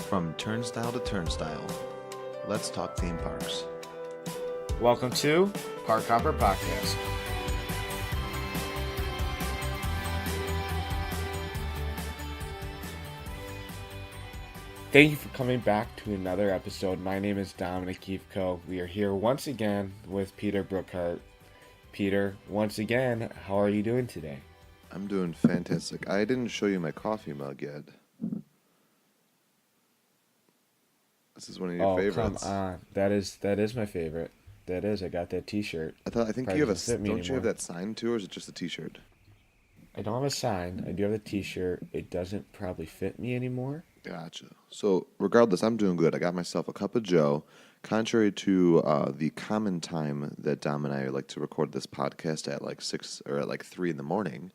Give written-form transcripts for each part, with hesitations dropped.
From turnstile to turnstile, let's talk theme parks. Welcome to Park Hopper Podcast. Thank you for coming back to another episode. My name is Dominic Keefko. We are here once again with Peter Brookhart. Peter, once again, how are you doing today? I'm doing fantastic. I didn't show you my coffee mug yet. This is one of your favorites. Come on. That is my favorite. That is. I got that T-shirt. I think Probably you have doesn't fit me don't you have anymore. that sign too, or is it just a T-shirt? I don't have a sign. I do have the T-shirt. It doesn't probably fit me anymore. Gotcha. So regardless, I'm doing good. I got myself a cup of Joe. Contrary to the common time that Dom and I like to record this podcast at like 6 or at like 3 in the morning,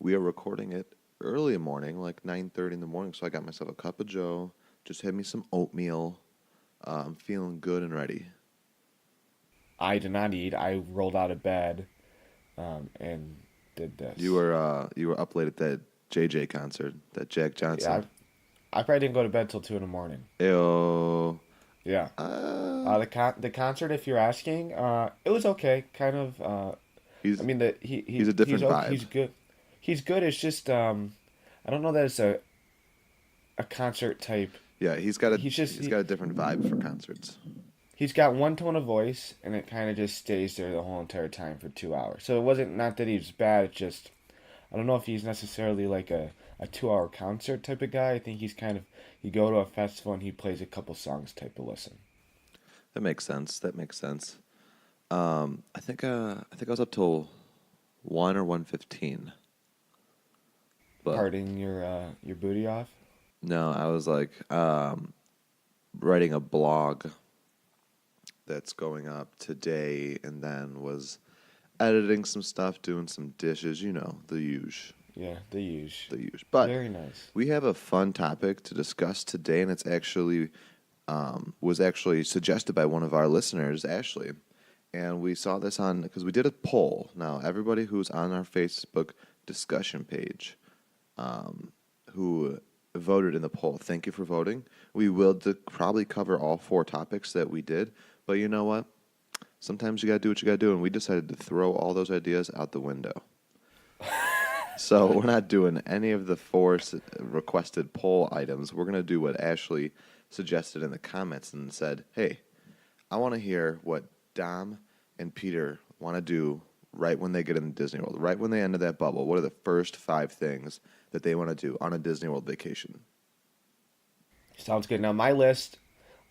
we are recording it early in the morning, like 9:30 in the morning. So I got myself a cup of Joe. Just had me some oatmeal. I'm feeling good and ready. I did not eat. I rolled out of bed and did this. You were up late at that JJ concert, that Jack Yeah, Johnson. I probably didn't go to bed till 2 in the morning. Ew. Yeah. The concert, if you're asking, it was okay. Kind of. He's I mean, he's a different vibe. He's good. He's good. It's just I don't know that it's a concert type. Yeah, he's got a different vibe for concerts. He's got one tone of voice, and it kind of just stays there the whole entire time for 2 hours. So it wasn't not that he was bad. It's just I don't know if he's necessarily like a 2 hour concert type of guy. I think he's kind of you go to a festival and he plays a couple songs type of listen. That makes sense. I think I was up till 1 or 1:15. But Parting your booty off. no, I was like writing a blog that's going up today, and then was editing some stuff, doing some dishes, the usual. Yeah, the huge. The usual. But Very nice. we have a fun topic to discuss today, and it's actually was actually suggested by one of our listeners, Ashley. And we saw this because we did a poll. Now, everybody who's on our Facebook discussion page who voted in the poll, thank you for voting. We will probably cover all 4 topics that we did, but you know what? Sometimes you got to do what you got to do, and we decided to throw all those ideas out the window. So we're not doing any of the 4 requested poll items. We're going to do what Ashley suggested in the comments and said, hey, I want to hear what Dom and Peter want to do right when they get into Disney World, right when they enter that bubble. What are the first 5 things that they want to do on a Disney World vacation? Sounds good. Now my list,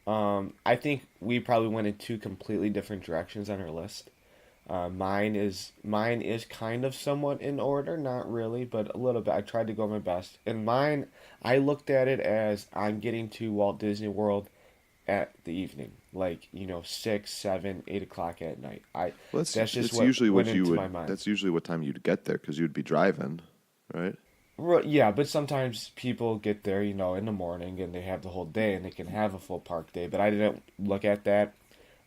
I think we probably went in 2 completely different directions on our list. Mine is kind of somewhat in order, not really, but a little bit. I tried to go my best. And mine, I looked at it as I'm getting to Walt Disney World at the evening, like 6, 7, 8 o'clock at night. That's just that's what usually went what you into would. my mind. That's usually what time you'd get there because you'd be driving, right? Yeah, but sometimes people get there, in the morning and they have the whole day and they can have a full park day. But I didn't look at that.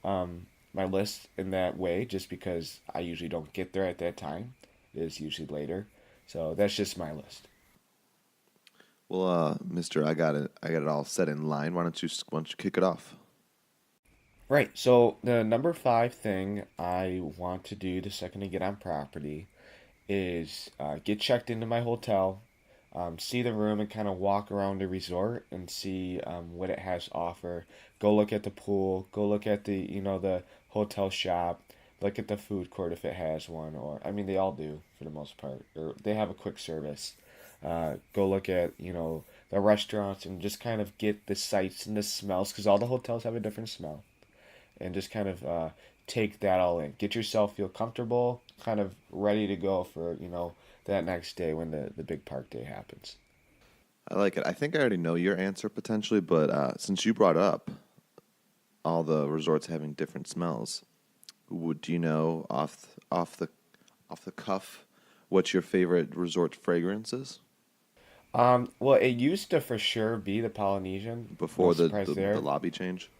My list in that way just because I usually don't get there at that time. It is usually later. So that's just my list. Well, Mister, I got it all set in line. Why don't you kick it off? Right. So the number 5 thing I want to do the second I get on property is get checked into my hotel, see the room and kind of walk around the resort and see what it has to offer. Go look at the pool. Go look at the hotel shop. Look at the food court if it has one, or I mean they all do for the most part, or they have a quick service. Go look at the restaurants and just kind of get the sights and the smells because all the hotels have a different smell, and just kind of take that all in. Get yourself feel comfortable, kind of ready to go for that next day when the big park day happens. I like it. I think I already know your answer potentially, but since you brought up all the resorts having different smells, do you know off the cuff what your favorite resort fragrance is? Well, it used to for sure be the Polynesian. Before No the, surprise the, there. the lobby change?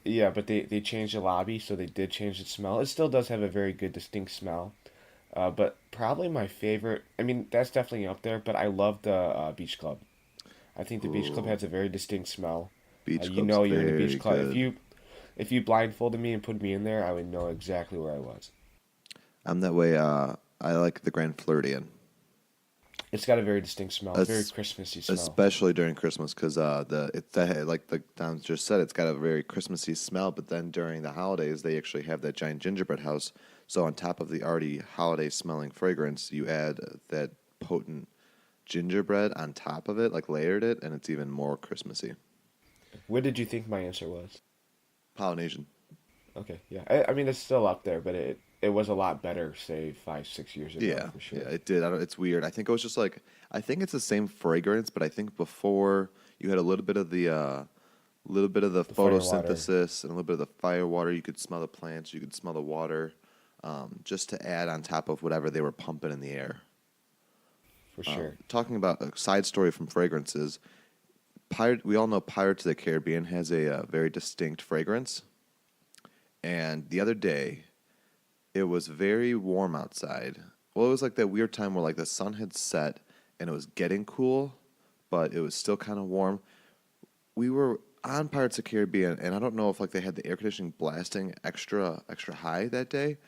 Yeah, but they changed the lobby, so they did change the smell. It still does have a very good, distinct smell. But probably my favorite, I mean, that's definitely up there, but I love the Beach Club. I think the Beach Club Ooh. has a very distinct smell. Beach You Club's know you're in a beach very club. good. If you blindfolded me and put me in there, I would know exactly where I was. I'm that way. I like the Grand Floridian, It's got a very distinct smell. It's a very es- Christmassy smell. especially during Christmas, because like the Don just said, it's got a very Christmassy smell. But then during the holidays, they actually have that giant gingerbread house. So on top of the already holiday smelling fragrance, you add that potent gingerbread on top of it, like layered it, and it's even more Christmassy. What did you think my answer was? Polynesian. Okay, yeah. I mean, it's still up there, but it was a lot better, say 5, 6 years ago Yeah, for yeah, sure. it did. I don't, it's weird. I think it was just like I think it's the same fragrance, but I think before you had a little bit of the The fire water. photosynthesis and a little bit of the fire water. You could smell the plants, you could smell the water, just to add on top of whatever they were pumping in the air. For sure. Talking about a side story from fragrances, we all know Pirates of the Caribbean has a very distinct fragrance. And the other day, it was very warm outside. Well, it was like that weird time where like the sun had set and it was getting cool, but it was still kind of warm. We were on Pirates of the Caribbean, and I don't know if like they had the air conditioning blasting extra high that day,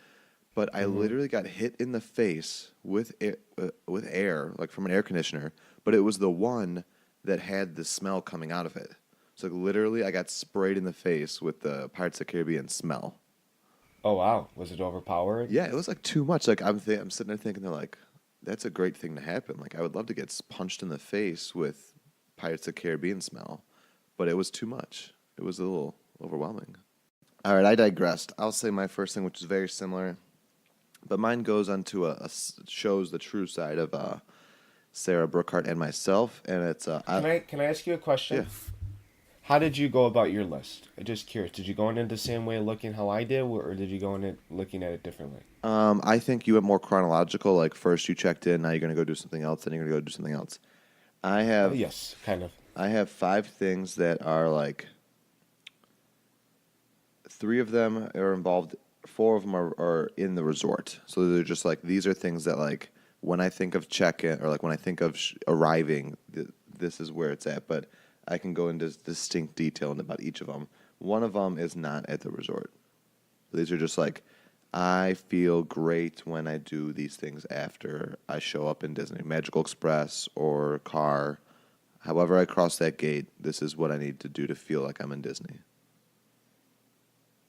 but I Mm-hmm. literally got hit in the face with air like from an air conditioner, but it was the one that had the smell coming out of it. So like, literally, I got sprayed in the face with the Pirates of the Caribbean smell. Oh wow, was it overpowering? Yeah, it was like too much. Like I'm sitting there thinking, they're like, that's a great thing to happen. Like I would love to get punched in the face with Pirates of the Caribbean smell, but it was too much. It was a little overwhelming. All right, I digressed. I'll say my first thing, which is very similar, but mine goes onto shows the true side of Sarah Brookhart and myself, and it's Can I ask you a yeah. question? How did you go about your list? I'm just curious. Did you go in it the same way looking how I did, or did you go in it looking at it differently? I think you went more chronological. Like first you checked in, now you're gonna go do something else, then you're gonna go do something else. I have Yes, kind of. I have five things that are like three of them are involved. Four of them are in the resort, so they're just like these are things that like when I think of check-in or like when I think of arriving, this is where it's at. But I can go into distinct detail about each of them. One of them is not at the resort. These are just like I feel great when I do these things after I show up in Disney, Magical Express or car. However, I cross that gate, this is what I need to do to feel like I'm in Disney.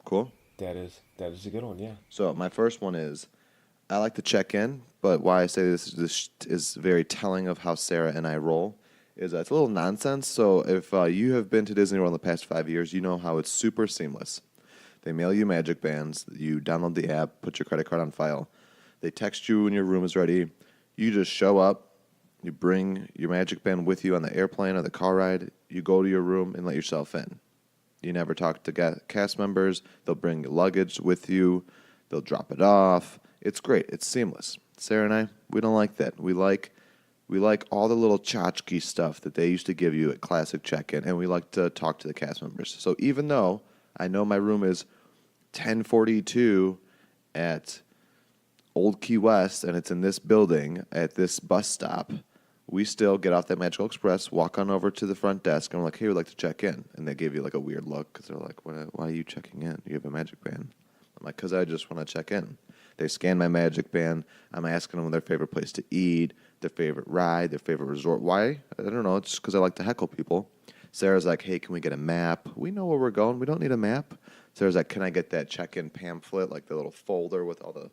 Cool. That is a good one. Yeah. So my first one is I like to check in, but why I say this is very telling of how Sarah and I roll. Is it's a little nonsense. So if you have been to Disney World in the past 5 years, you know how it's super seamless. They mail you magic bands. You download the app, put your credit card on file. They text you when your room is ready. You just show up. You bring your magic band with you on the airplane or the car ride. You go to your room and let yourself in. You never talk to cast members. They'll bring your luggage with you. They'll drop it off. It's great. It's seamless. Sarah and I, we don't like that. We like all the little tchotchke stuff that they used to give you at classic check-in, and we like to talk to the cast members. So even though I know my room is 1042 at Old Key West and it's in this building at this bus stop, we still get off that Magical Express, walk on over to the front desk, and we're like, hey, we'd like to check in. And they give you like a weird look because they're like, why are you checking in? You have a magic band. I'm like, because I just want to check in. They scan my magic band. I'm asking them their favorite place to eat, their favorite ride, their favorite resort. Why? I don't know. It's just because I like to heckle people. Sarah's like, hey, can we get a map? We know where we're going. We don't need a map. Sarah's like, can I get that check-in pamphlet, like the little folder with all the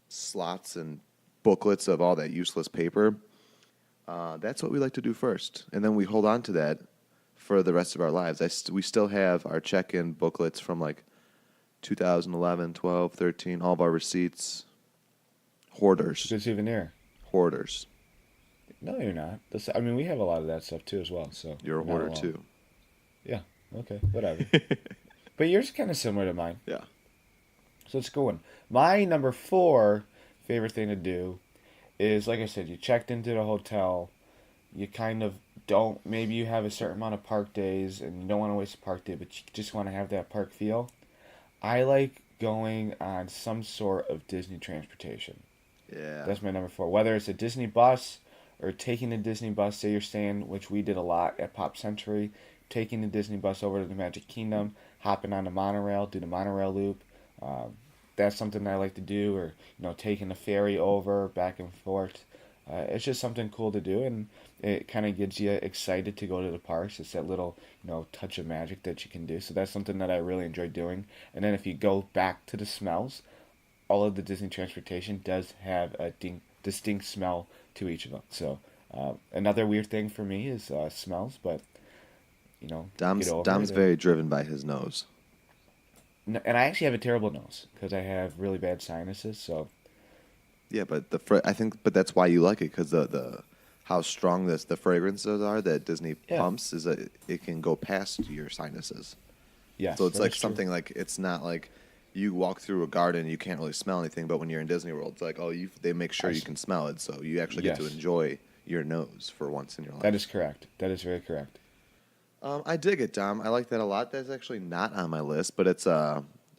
slots and booklets of all that useless paper? That's what we like to do first, and then we hold on to that for the rest of our lives. We still have our check-in booklets from like 2011, 12, 13, all of our receipts. It's a Hoarders. good souvenir. Hoarders. No, you're not. I mean, we have a lot of that stuff too as well. So You're a you're not hoarder alone. too. Yeah. Okay. Whatever. But yours is kind of similar to mine. Yeah. So it's a good one. My number four favorite thing to do is, like I said, you checked into the hotel. You kind of don't. Maybe you have a certain amount of park days, and you don't want to waste a park day, but you just want to have that park feel. I like going on some sort of Disney transportation. Yeah. That's my number four. Whether it's a Disney bus or taking a Disney bus, say you're staying, which we did a lot at Pop Century, taking the Disney bus over to the Magic Kingdom, hopping on the monorail, do the monorail loop. Um, that's something that I like to do, or taking the ferry over back and forth. It's just something cool to do, and it kind of gets you excited to go to the parks. It's that little touch of magic that you can do. So that's something that I really enjoy doing. And then if you go back to the smells, all of the Disney transportation does have a distinct smell to each of them. So another weird thing for me is smells, but get over Dom's it. And very driven by his nose. and I actually have a terrible nose because I have really bad sinuses. So Yeah, but I think, but that's why you like it because the how strong the fragrances are that Disney yeah, pumps is that it can go past your sinuses. So yes, it's that like is true. something like it's not like you walk through a garden and you can't really smell anything, but when you're in Disney World, it's like they make sure I you s- can smell it, so you actually get to yes, enjoy your nose for once in your that life. is correct. That is very correct. I dig it, Dom. I like that a lot. That's actually not on my list, but it's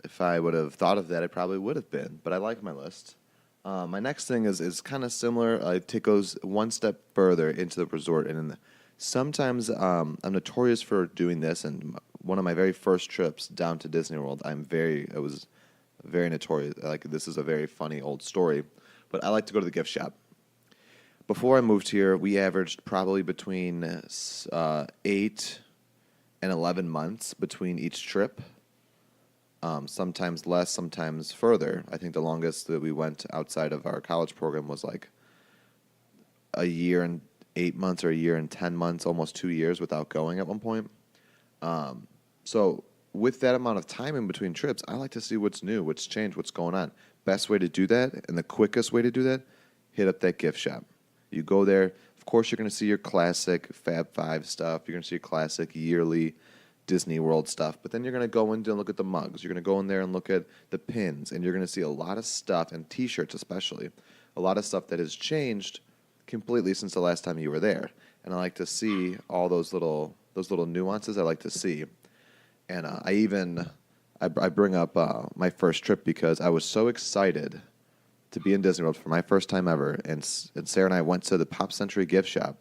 if I would have thought of that, it probably would have been. But I like my list. My next thing is kind of similar. It goes one step further into the resort, and sometimes I'm notorious for doing this. And one of my very first trips down to Disney World, it was very notorious. Like this is a very funny old story, but I like to go to the gift shop. Before I moved here, we averaged probably between 8 and 11 months between each trip. Sometimes less, sometimes further. I think the longest that we went outside of our college program was like a year and 8 months or a year and 10 months, almost 2 years without going at one point. So with that amount of time in between trips, I like to see what's new, what's changed, what's going on. Best way to do that, and the quickest way to do that, hit up that gift shop. You go there. Of course, you're going to see your classic Fab Five stuff. You're going to see your classic yearly Disney World stuff. But then you're going to go in and look at the mugs. You're going to go in there and look at the pins, and you're going to see a lot of stuff, and T-shirts especially, a lot of stuff that has changed completely since the last time you were there. And I like to see all those little nuances. I like to see. And I bring up my first trip because I was so excited to be in Disney World for my first time ever, and Sarah and I went to the Pop Century gift shop.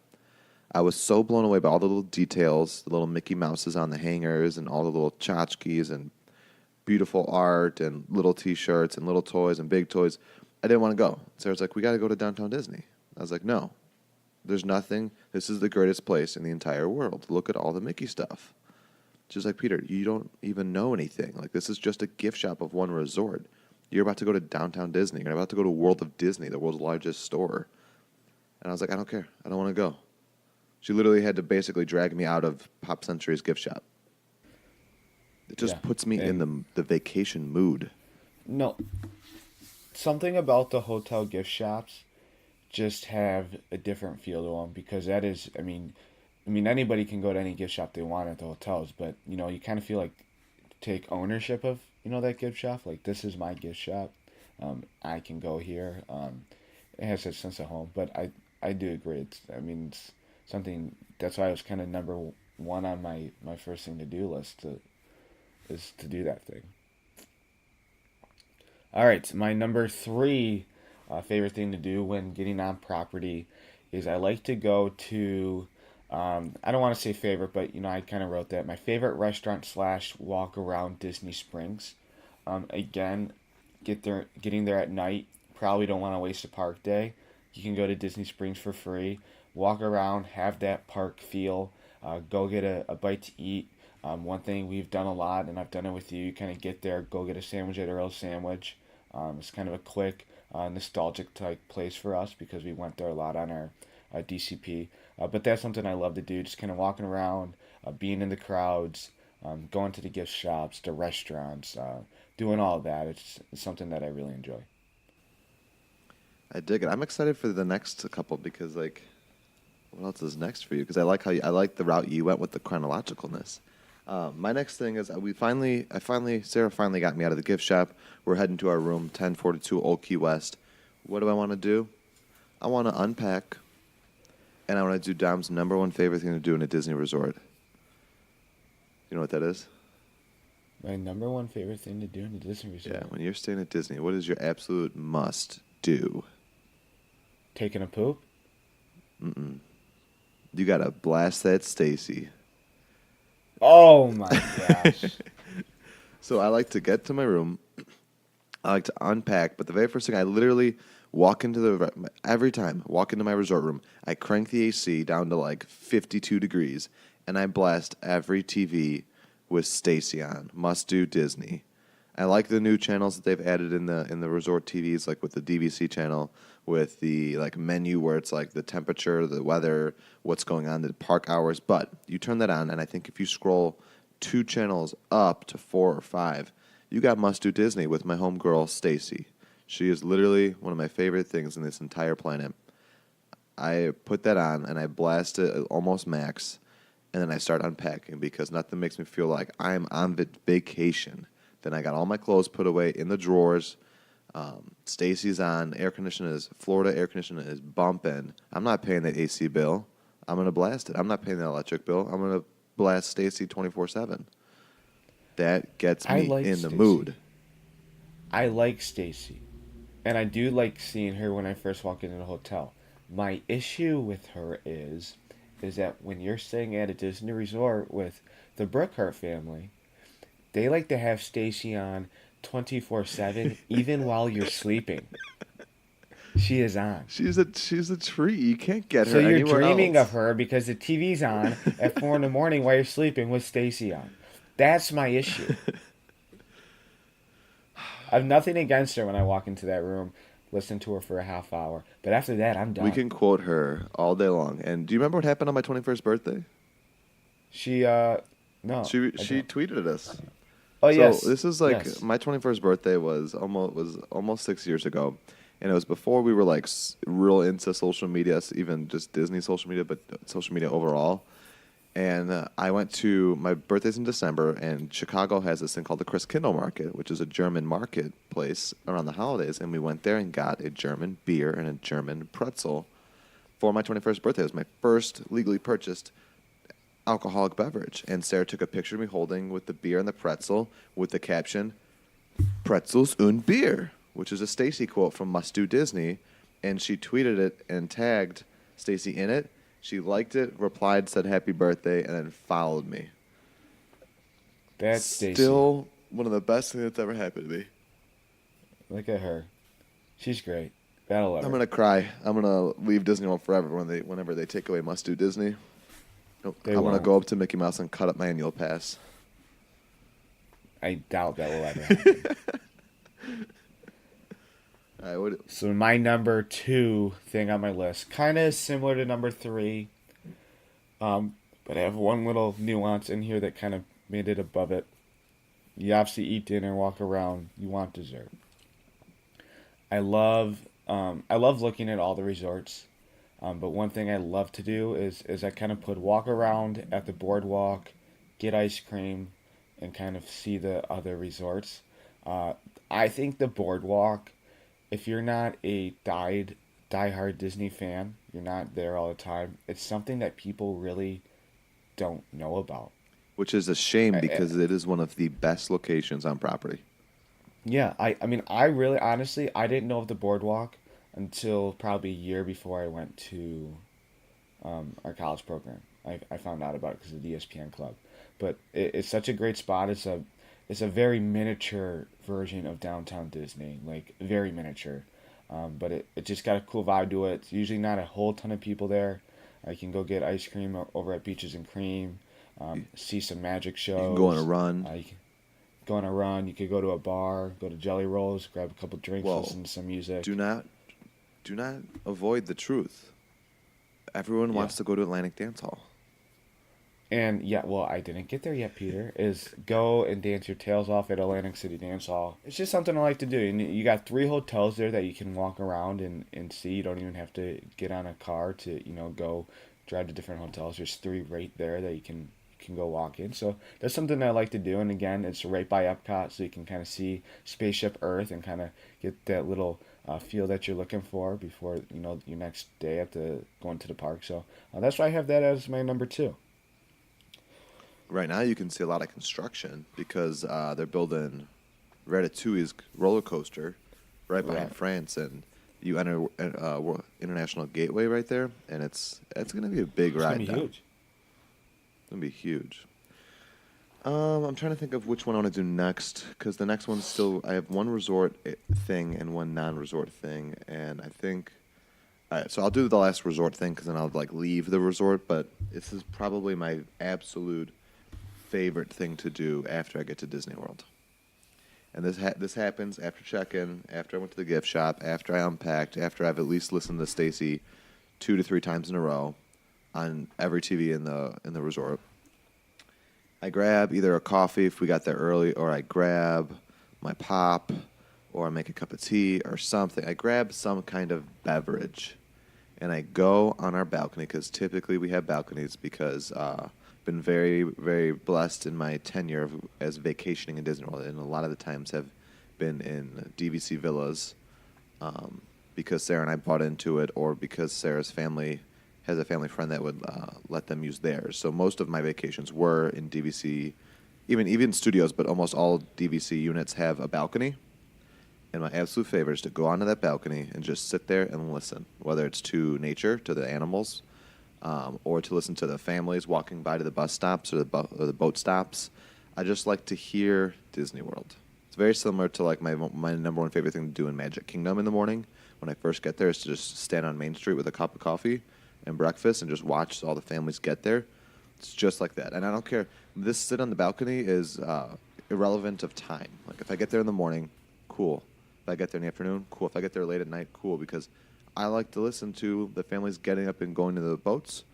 I was so blown away by all the little details, the little Mickey Mouses on the hangers, and all the little tchotchkes and beautiful art and little T-shirts and little toys and big toys. I didn't want to go. Sarah's like, "We got to go to downtown Disney." I was like, "No, there's nothing. This is the greatest place in the entire world. Look at all the Mickey stuff." She's like, "Peter, you don't even know anything. Like, this is just a gift shop of one resort. You're about to go to downtown Disney. You're about to go to World of Disney, the world's largest store." And I was like, "I don't care. I don't want to go." She literally had to basically drag me out of Pop Century's gift shop. It Yeah, just puts me in and the vacation mood. no, something about the hotel gift shops just have a different feel to them because that is, I mean, anybody can go to any gift shop they want at the hotels, but you kind of feel like take ownership of that gift shop. Like this is my gift shop. I can go here. It has that sense of home, but I do agree. It's something that's why it was kind of number one on my first thing to do list is to do that thing. All right, my number three favorite thing to do when getting on property is I like to go to. I don't want to say favorite, but I kind of wrote that my favorite restaurant slash walk around Disney Springs. Again, getting there at night. Probably don't want to waste a park day. You can go to Disney Springs for free. Walk around, have that park feel. Go get a bite to eat. One thing we've done a lot, and I've done it with you, you kind of get there, go get a sandwich at Earl's Sandwich. It's kind of a quick, nostalgic type place for us because we went there a lot on our DCP. But that's something I love to do, just kind of walking around, being in the crowds, going to the gift shops, the restaurants, doing all of that. It's something that I really enjoy. I dig it. I'm excited for the next couple because, like, what else is next for you? Because I like the route you went with the chronologicalness. My next thing is Sarah finally got me out of the gift shop. We're heading to our room, 1042 Old Key West. What do I want to do? I want to unpack, and I want to do Dom's number one favorite thing to do in a Disney resort. You know what that is? My number one favorite thing to do in a Disney Yeah, resort, when you're staying at Disney, what is your absolute must do? taking a poop. You gotta blast that Stacy. Oh my gosh. So I like to get to my room. I like to unpack, but the very first thing I literally walk into every time walk into my resort room, I crank the AC down to like 52 degrees, and I blast every TV with Stacy on. Must do Disney. I like the new channels that they've added in the resort TVs, like with the DVC channel, with the like menu where it's like the temperature, the weather, what's going on, the park hours. But you turn that on, and I think if you scroll two channels up to 4 or 5, you got Must Do Disney with my homegirl Stacy. She is literally one of my favorite things in this entire planet. I put that on and I blast it at almost max, and then I start unpacking because nothing makes me feel like I'm on vacation. Then I got all my clothes put away in the drawers. Stacy's on. Florida air conditioning is bumping. I'm not paying the AC bill. I'm gonna blast it. I'm not paying the electric bill. I'm gonna blast Stacy 24/7. That gets I me like in the Stacy. mood. I like Stacy. And I do like seeing her when I first walk into the hotel. My issue with her is that when you're staying at a Disney resort with the Brookhart family, they like to have Stacy on 24/7 even while you're sleeping. She is on. She's a treat. You can't get So her you're anywhere dreaming of else. her because the TV's on at 4 in the morning while you're sleeping with Stacy on. That's my issue. I have nothing against her when I walk into that room, listen to her for a half hour. But after that, I'm We done. can quote her all day long. And do you remember what happened on my 21st birthday? She, no, I She don't. tweeted at us. Oh, So yes. this is like Yes. my 21st birthday was almost 6 years ago, and it was before we were like real into social media, even just Disney social media, but social media overall. And I went to my birthday's in December, and Chicago has this thing called the Christkindl Market, which is a German marketplace around the holidays. And we went there and got a German beer and a German pretzel for my 21st birthday. It was my first legally purchased alcoholic beverage. And Sarah took a picture of me holding with the beer and the pretzel with the caption, Pretzels und Beer, which is a Stacy quote from Must Do Disney. And she tweeted it and tagged Stacy in it. She liked it, replied, said happy birthday, and then followed me. That's Stacy. Still one of the best things that's ever happened to me. Look at her. She's great. Gotta love I'm her. gonna cry. I'm gonna leave Disney World forever whenever they take away Must Do Disney. They I'm gonna won't. go up to Mickey Mouse and cut up my annual pass. I doubt that will ever happen. I would. So my number two thing on my list, kind of similar to number three, but I have one little nuance in here that kind of made it above it. You obviously eat dinner, walk around. You want dessert. I love looking at all the resorts. But one thing I love to do is I kind of put walk around at the boardwalk, get ice cream, and kind of see the other resorts. Uh, I think the boardwalk, if you're not a diehard Disney fan, you're not there all the time. It's something that people really don't know about. Which is a shame I, because it is one of the best locations on property. Yeah, I mean, I really, honestly, I didn't know of the boardwalk until probably a year before I went to our college program. I found out about it because of the ESPN club. But it's such a great spot. It's a very miniature version of downtown Disney, like very miniature. But it just got a cool vibe to it. It's usually not a whole ton of people there. I can go get ice cream over at Beaches and Cream, see some magic You can go on a shows. run. You can go on a run. You could go to a bar, go to Jelly Rolls, grab a couple drinks, Well, listen to some do music. not do not avoid the truth. Everyone Yeah. wants to go to Atlantic Dance Hall. And yeah, well, I didn't get there yet, Peter. Is go and dance your tails off at Atlantic City Dance Hall. It's just something I like to do. And you got three hotels there that you can walk around and see. You don't even have to get on a car to, go drive to different hotels. There's three right there that you can go walk in. So that's something I like to do. And again, it's right by Epcot, so you can kind of see Spaceship Earth and kind of get that little feel that you're looking for before your next day at the going to the park. So that's why I have that as my number two. Right now, you can see a lot of construction because they're building Ratatouille's roller coaster right behind Right. France, and you enter International Gateway right there, and it's going to be a big It's gonna ride be down. huge. It's going to be huge. I'm trying to think of which one I want to do next because the next one's still. I have one resort thing and one non-resort thing, and I think. All right, so I'll do the last resort thing because then I'll like leave the resort. But this is probably my absolute favorite thing to do after I get to Disney World. And this happens after check-in, after I went to the gift shop, after I unpacked, after I've at least listened to Stacy 2 to 3 times in a row on every TV in the resort. I grab either a coffee if we got there early, or I grab my pop, or I make a cup of tea or something. I grab some kind of beverage, and I go on our balcony because typically we have balconies because been very very blessed in my tenure as vacationing in Disney World, and a lot of the times have been in DVC villas because Sarah and I bought into it, or because Sarah's family has a family friend that would let them use theirs. So most of my vacations were in DVC, even studios, but almost all DVC units have a balcony. And my absolute favorite is to go onto that balcony and just sit there and listen, whether it's to nature, to the animals, or to listen to the families walking by to the bus stops or the boat stops. I just like to hear Disney World. It's very similar to like my number one favorite thing to do in Magic Kingdom in the morning when I first get there is to just stand on Main Street with a cup of coffee and breakfast and just watch all the families get there. It's just like that, and I don't care. This sit on the balcony is irrelevant of time. Like if I get there in the morning, cool. If I get there in the afternoon, cool. If I get there late at night, cool. Because I like to listen to the families getting up and going to the boats.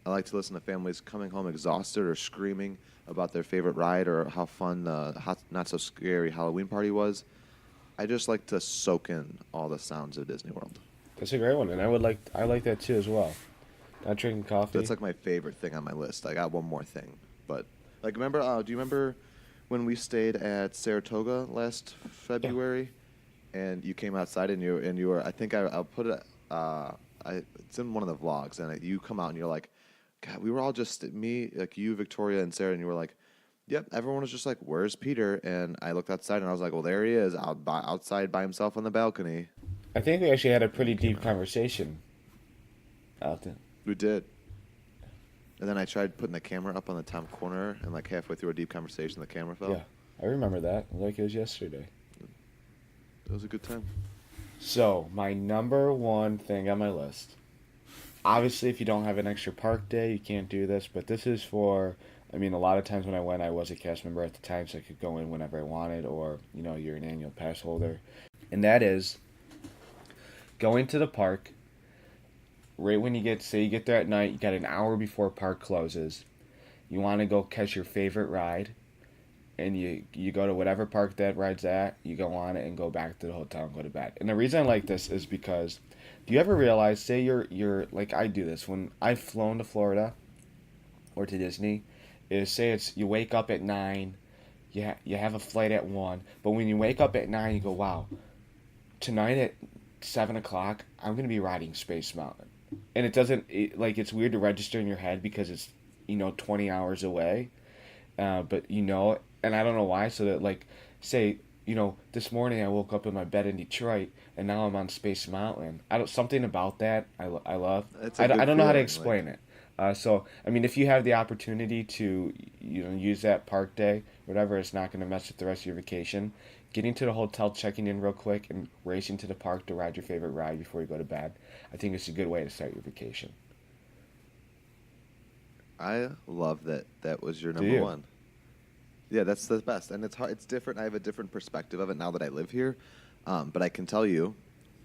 I like to listen to families coming home exhausted or screaming about their favorite ride or how fun the not so scary Halloween party was. I just like to soak in all the sounds of Disney World. That's a great one, and I like that too as well. Not drinking That's coffee. like my favorite thing on my list. I got one more thing, but like remember? Do you remember when we stayed at Saratoga last Yeah. February, and you came outside and you were? I think I'll put it. It's in one of the vlogs, and you come out and you're like, God, we were all just me, like you, Victoria, and Sarah, and you were like, Yep, everyone was just like, "Where's Peter?" And I looked outside and I was like, "Well, there he is, outside by himself on the balcony." I think we actually had a And pretty you came deep out. conversation out there. We did. And then I tried putting the camera up on the top corner, and like halfway through a deep conversation, the camera fell. Yeah, I remember that like it was yesterday. It was a good time. So, my number one thing on my list. Obviously, if you don't have an extra park day, you can't do this, but this is for. I mean, a lot of times when I went, I was a cast member at the time, so I could go in whenever I wanted, or, you're an annual pass holder. And that is going to the park right when say you get there at night, you got an hour before park closes. You want to go catch your favorite ride, and you go to whatever park that ride's at, you go on it and go back to the hotel and go to bed. And the reason I like this is because do you ever realize, say you're like I do this when I've flown to Florida or to Disney, is say it's you wake up at 9, you have a flight at 1, but when you wake up at 9 you go, wow, tonight at 7 o'clock I'm gonna be riding Space Mountain, and it doesn't like it's weird to register in your head because it's 20 hours away, but and I don't know why. So that like, say, this morning I woke up in my bed in Detroit, and now I'm on Space Mountain. I don't something about that I love. It's a I good don't know how to feeling. Like explain it. So I mean, if you have the opportunity to use that park day, whatever, it's not going to mess with the rest of your vacation. Getting to the hotel, checking in real quick, and racing to the park to ride your favorite ride before you go to bed. I think it's a good way to start your vacation. I love that. That was your Do number you? one. Yeah, that's the best, and it's hard. It's different. I have a different perspective of it now that I live here, but I can tell you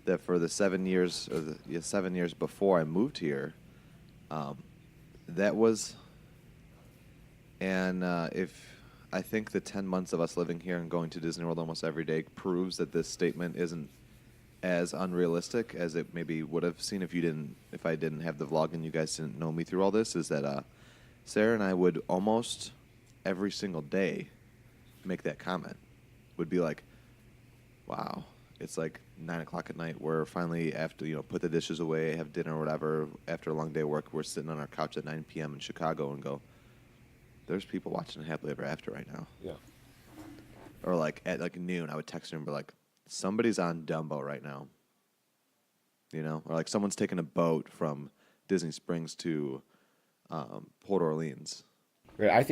that for the 7 years or the 7 years before I moved here, um, that was, and if I think the 10 months of us living here and going to Disney World almost every day proves that this statement isn't as unrealistic as it maybe would have seen if I didn't have the vlog and you guys didn't know me through all this. Is that Sarah and I would almost every single day make that comment. Would be like, wow, it's like 9 o'clock at night. We're finally after put the dishes away, have dinner or whatever. After a long day of work, we're sitting on our couch at 9 p.m. in Chicago and go, there's people watching Happily Ever After right now. Yeah. Or like at like noon, I would text her and be like, somebody's on Dumbo right now. Or like someone's taking a boat from Disney Springs to Port Orleans. Right. I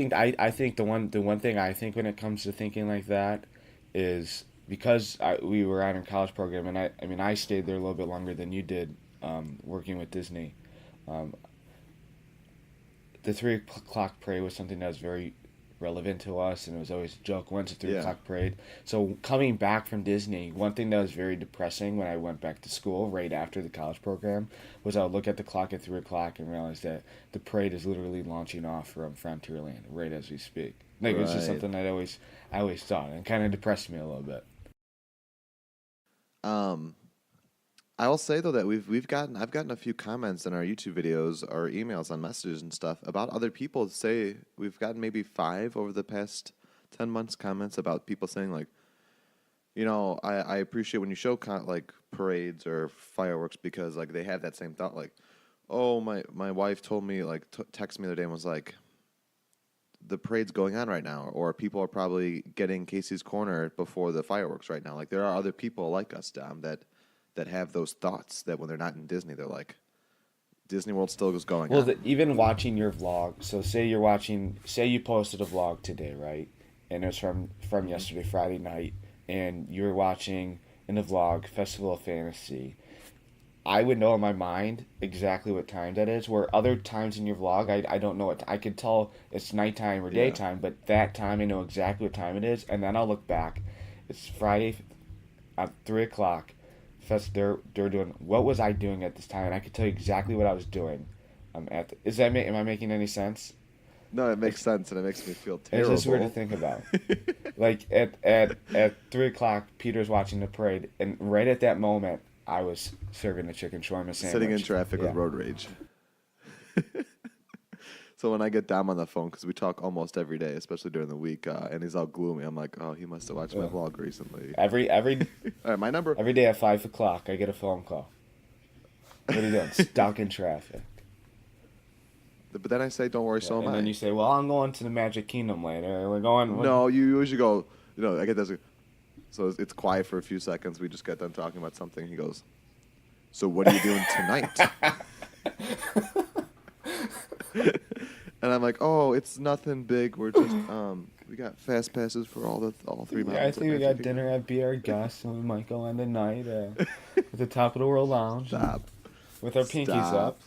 think the one thing I think when it comes to thinking like that is because we were on a college program, and I mean I stayed there a little bit longer than you did, working with Disney. Um, the 3 o'clock parade was something that was very relevant to us, and it was always a joke. When's the three Yeah, o'clock parade? So coming back from Disney, one thing that was very depressing when I went back to school right after the college program was I would look at the clock at 3 o'clock and realize that the parade is literally launching off from Frontierland right as we speak. Like it was just right. something that I always thought, and kind of depressed me a little bit. Um, I will say though that I've gotten a few comments in our YouTube videos or emails on messages and stuff about other people say we've gotten maybe 5 over the past 10 months comments about people saying like, I appreciate when you show like parades or fireworks because like they have that same thought like, oh my wife told me like texted me the other day and was like, the parade's going on right now, or people are probably getting Casey's Corner before the fireworks right now. Like there are other people like us, Dom, that have those thoughts that when they're not in Disney, they're like, Disney World still is going Well, on. even watching your vlog. So say you posted a vlog today, right? And it was from Hmm. yesterday, Friday night, and you're watching in the vlog Festival of Fantasy. I would know in my mind exactly what time that is. Where other times in your vlog, I don't know what I could tell it's nighttime or Yeah. daytime, but that time I know exactly what time it is, and then I'll look back. It's Friday at 3 o'clock. They're doing. What was I doing at this time? And I could tell you exactly what I was doing. Am I making any sense? No, it makes Like, sense and it makes me feel it's just weird to terrible. think about. Like at 3 o'clock, Peter's watching the parade, and right at that moment, I was serving a chicken shawarma Sitting in sandwich. traffic with Yeah. road rage. So when I get Dom on the phone, because we talk almost every day, especially during the week, and he's all gloomy, I'm like, oh, he must have watched my Ugh. vlog recently. Every All right, my number. every day at 5 o'clock, I get a phone call. What are you doing? Stuck in traffic. But then I say, don't worry, Yeah, so am and then I. you say, "Well, I'm going to the Magic Kingdom later. We're going." What? No, you usually go, I get this. So it's quiet for a few seconds. We just get done talking about something. He goes, so what are you doing tonight? And I'm like, oh, it's nothing big. We're just we got fast passes for all three Yeah, I mountains at think we Magic got Kingdom. dinner at Be Our Guest, and we might go on tonight at the Top of the World Lounge and Stop, with our pinkies stop. up.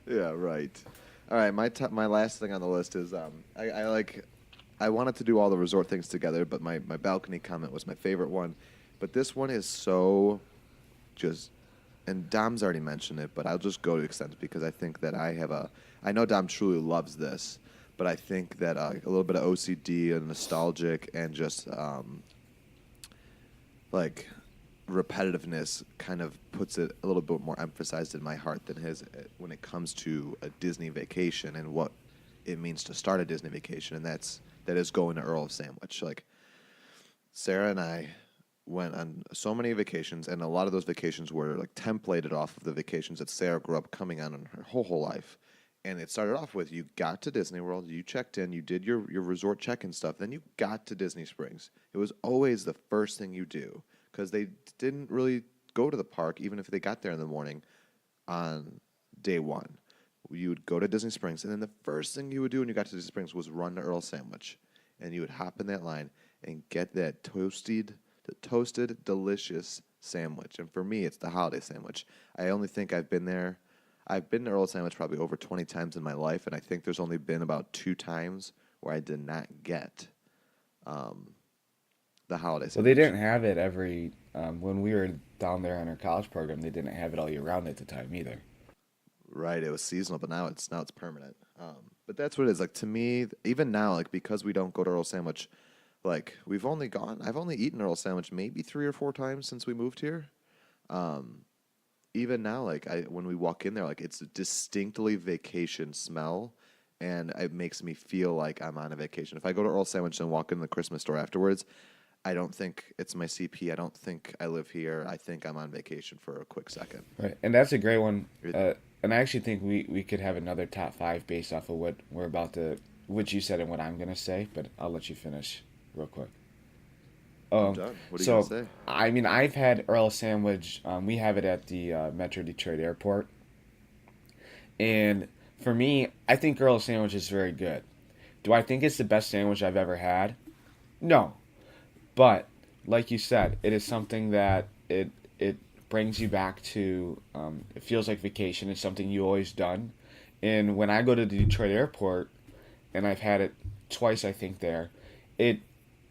Yeah, right. All right, my last thing on the list is I wanted to do all the resort things together, but my balcony comment was my favorite one. But this one is so just, and Dom's already mentioned it, but I'll just go to extent because I think that I know Dom truly loves this, but I think that a little bit of OCD and nostalgic and just like repetitiveness kind of puts it a little bit more emphasized in my heart than his when it comes to a Disney vacation and what it means to start a Disney vacation, and that is going to Earl of Sandwich. Like Sarah and I went on so many vacations, and a lot of those vacations were like templated off of the vacations that Sarah grew up coming on in her whole life. And it started off with you got to Disney World, you checked in, you did your resort check-in stuff, then you got to Disney Springs. It was always the first thing you do because they didn't really go to the park, even if they got there in the morning on day one. You would go to Disney Springs, and then the first thing you would do when you got to Disney Springs was run to Earl Sandwich, and you would hop in that line and get that toasted, delicious sandwich. And for me, it's the holiday sandwich. I only think I've been there. I've been to Earl Sandwich probably over 20 times in my life, and I think there's only been about 2 times where I did not get um, the holiday Well, they sandwich. didn't have it every when we were down there on our college program. They didn't have it all year round at the time either. Right, it was seasonal, but now it's permanent. But that's what it is. Like to me, even now, like because we don't go to Earl Sandwich, like I've only eaten Earl Sandwich maybe 3 or 4 times since we moved here. Um, Even now, like when we walk in there, like it's a distinctly vacation smell, and it makes me feel like I'm on a vacation. If I go to Earl Sandwich and walk in the Christmas store afterwards, I don't think it's my CP. I don't think I live here. I think I'm on vacation for a quick second. Right, and that's a great one. You're- And I actually think we could have another top five based off of what we're about to, what you said and what I'm gonna say. But I'll let you finish real quick. I'm Um, done. What are you gonna so say? I mean, I've had Earl sandwich. We have it at the Metro Detroit Airport, and for me, I think Earl sandwich is very good. Do I think it's the best sandwich I've ever had? No, but like you said, it is something that it brings you back to. It feels like vacation. It's something you always done. And when I go to the Detroit airport, and I've had it twice, I think there, it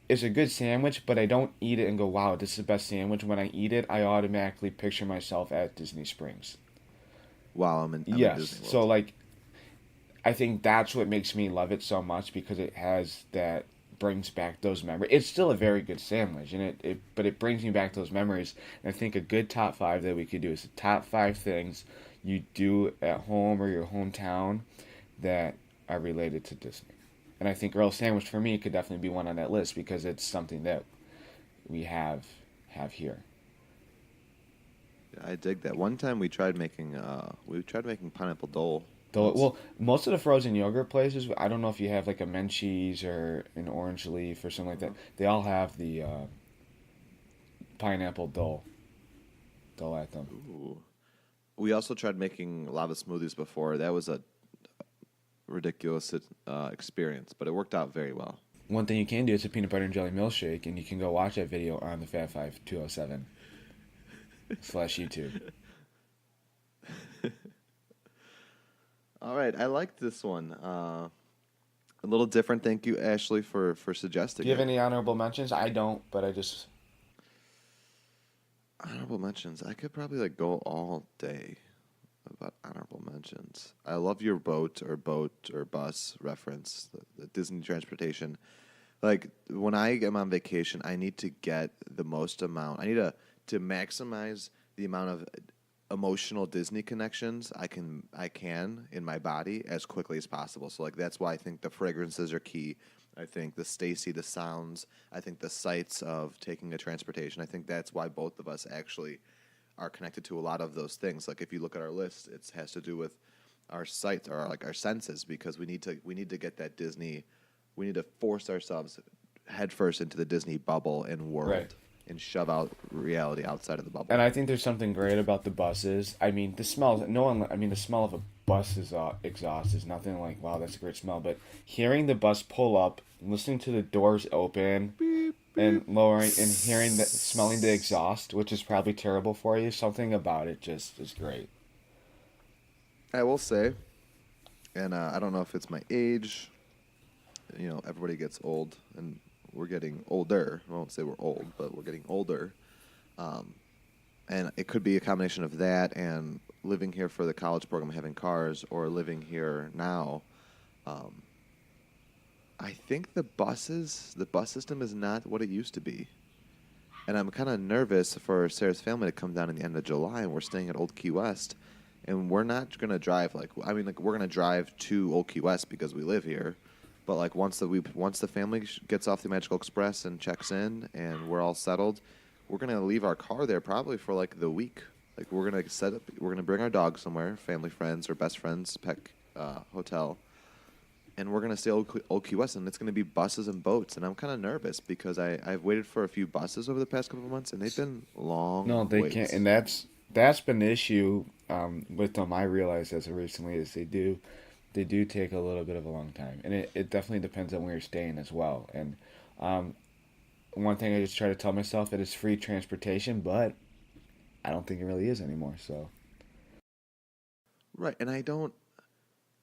is a good sandwich, but I don't eat it and go, "Wow, this is the best sandwich." When I eat it, I automatically picture myself at Disney Springs. Wow, I'm in Yes, Disney so World. like I think that's what makes me love it so much because it has that brings back those memories. It's still a very good sandwich, and but it brings me back those memories. And I think a good top five that we could do is the top five things you do at home or your hometown that are related to Disney. And I think Earl Sandwich for me could definitely be one on that list because it's something that we have here. Yeah, I dig that. One time we tried making pineapple dole Though, once. well, most of the frozen yogurt places, I don't know if you have like a Menchie's or an Orange Leaf or something like that. Uh-huh. They all have the pineapple dull at them. Ooh. We also tried making lava smoothies before. That was a ridiculous experience, but it worked out very well. One thing you can do is a peanut butter and jelly milkshake, and you can go watch that video on the Fat Five 207 slash YouTube. All right, I liked this one. A little different. Thank you, Ashley, for Do suggesting you have it. any honorable mentions? I don't, but I just Honorable mentions. I could probably like go all day about honorable mentions. I love your boat or bus reference, the Disney transportation. Like when I am on vacation, I need to get the most amount. I need to maximize the amount of emotional Disney connections I can in my body as quickly as possible. So like that's why I think the fragrances are key. I think the Stacy, the sounds, I think the sights of taking a transportation. I think that's why both of us actually are connected to a lot of those things. Like if you look at our list, it has to do with our sights or like our senses because we need to get that Disney. We need to force ourselves headfirst into the Disney bubble and right. world and shove out reality outside of the And bubble. I think there's something great about the buses. I mean, the smell. No one. I mean, the smell of a bus exhaust is nothing like wow, that's a great smell. But hearing the bus pull up, listening to the doors open, Beep and beep. lowering and hearing that, smelling the exhaust, which is probably terrible for you. Something about it just is great. I will say, and I don't know if it's my age. Everybody gets old, and we're getting older. I won't say we're old, but we're getting older. Um, and it could be a combination of that and living here for the college program, having cars, or living here now. Um, I think the bus system is not what it used to be. And I'm kind of nervous for Sarah's family to come down in the end of July, and we're staying at Old Key West, and we're not gonna drive like we're gonna drive to Old Key West because we live here, but like once the family gets off the Magical Express and checks in, and we're all settled, we're gonna leave our car there probably for like the week. Like we're gonna bring our dog somewhere, family friends or best friends, pet hotel, and we're gonna stay Old Key West, and it's gonna be buses and boats, and I'm kind of nervous because I've waited for a few buses over the past couple of months, and they've been long No, they can't, waits. and that's been the issue with them. I realized as of recently is they do take a little bit of a long time, and it definitely depends on where you're staying as well. And um, one thing I just try to tell myself it is free transportation, but I don't think it really is anymore. So Right, and I don't.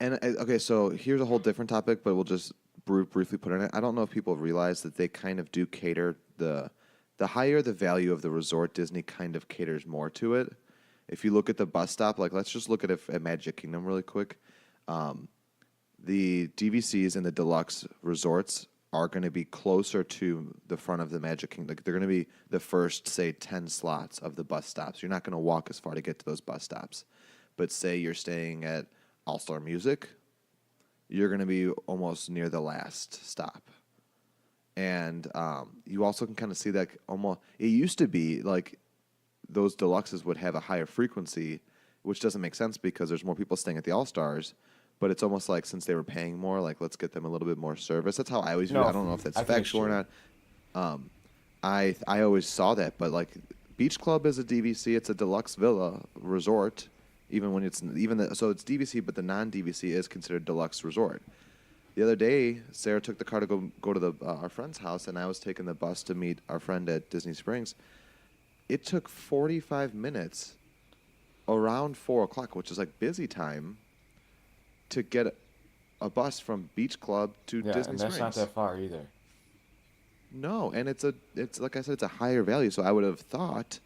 Okay, so here's a whole different topic, but we'll just briefly put on it. I don't know if people realize that they kind of do cater the higher the value of the resort, Disney kind of caters more to it. If you look at the bus stop, like let's just look at Magic Kingdom really quick. Um, the DVCs and the deluxe resorts are going to be closer to the front of the Magic Kingdom. Like they're going to be the first, say, 10 slots of the bus stops. You're not going to walk as far to get to those bus stops. But say you're staying at All Star Music, you're going to be almost near the last stop. And you also can kind of see that almost. It used to be like those deluxes would have a higher frequency, which doesn't make sense because there's more people staying at the All Stars. But it's almost like since they were paying more, like let's get them a little bit more service. That's how I always view it. I no, don't know if that's I think it's factual or true. not. Um, I always saw that, but like Beach Club is a DVC. It's a deluxe villa resort. Even when it's even the, so it's DVC, but the non DVC is considered deluxe resort. the other day, Sarah took the car to go to the our friend's house, and I was taking the bus to meet our friend at Disney Springs. It took 45 minutes around 4 o'clock, which is like busy time, to get a bus from Beach Club to Yeah, Disney and that's not Springs. that far either. No, and it's like I said, it's a higher value. So I would have thought,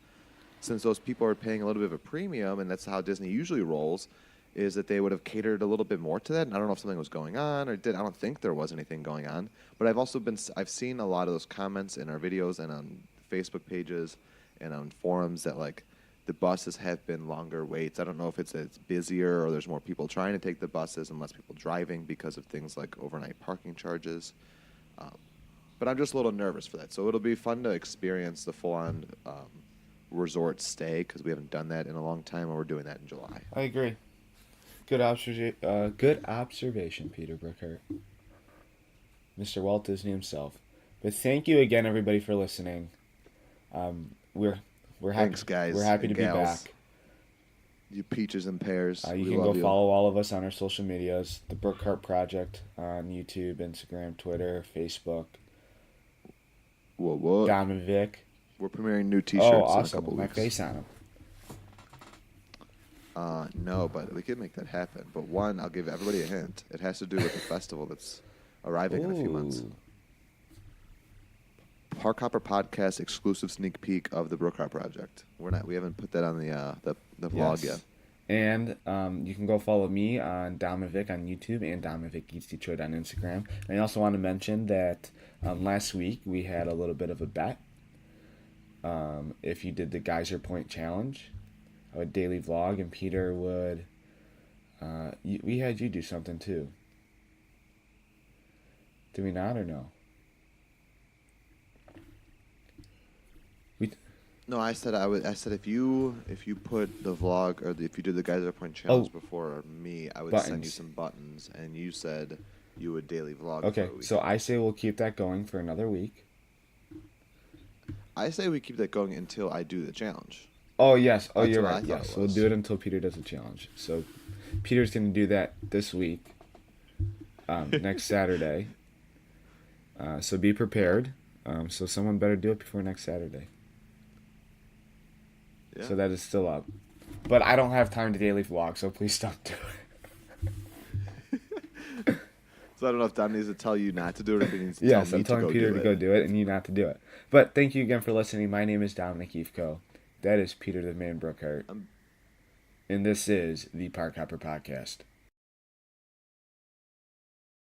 since those people are paying a little bit of a premium, and that's how Disney usually rolls, is that they would have catered a little bit more to that. And I don't know if something was going on or did. I don't think there was anything going on. But I've seen a lot of those comments in our videos and on Facebook pages and on forums that like the buses have been longer waits. I don't know if it's busier or there's more people trying to take the buses and less people driving because of things like overnight parking charges. Um, but I'm just a little nervous for that. So it'll be fun to experience the full-on resort stay because we haven't done that in a long time, and we're doing that in July. I agree. Good observation, Peter Brookhart. Mr. Walt Disney himself. But thank you again, everybody, for listening. We're happy. Thanks, guys. We're happy and to be gals. back. You peaches and pears. You We can go love you. follow all of us on our social medias. The Brookhart Project on YouTube, Instagram, Twitter, Facebook. What? Dom and Vic. We're premiering new T-shirts Oh, in a awesome! couple With my weeks. face on them. No, but we could make that happen. But one, I'll give everybody a hint. It has to do with the festival that's arriving in a few months. Ooh. Park Hopper Podcast exclusive sneak peek of the Brookhart Project. We haven't put that on the vlog Yes. yet. And you can go follow me on Dom and Vic on YouTube and Dom and Vic Eats Detroit on Instagram. And I also want to mention that last week we had a little bit of a bet. If you did the Geyser Point Challenge, I would daily vlog, and Peter would. We had you do something too. Did we not or no? No, I said if you put the vlog or if you did the Geyser Point Challenge before me, I would send you Buttons. some buttons, and you said you would daily vlog. Okay, for a week. so I say we'll keep that going for another week. I say we keep that going until I do the challenge. Oh yes. Oh, That's you're what I right. thought Yes, it we'll was. do it until Peter does a challenge. So Peter's going to do that this week, next Saturday. So be prepared. So someone better do it before next Saturday. Yeah. So that is still up. But I don't have time to daily vlog, so please don't do it. So I don't know if Don needs to tell you not to do it or if he needs to Yes, tell me I'm telling to Peter do to it. go do it and you not to do it. But thank you again for listening. My name is Dominic Evco. That is Peter the Man Brookhart. And this is the Park Hopper Podcast.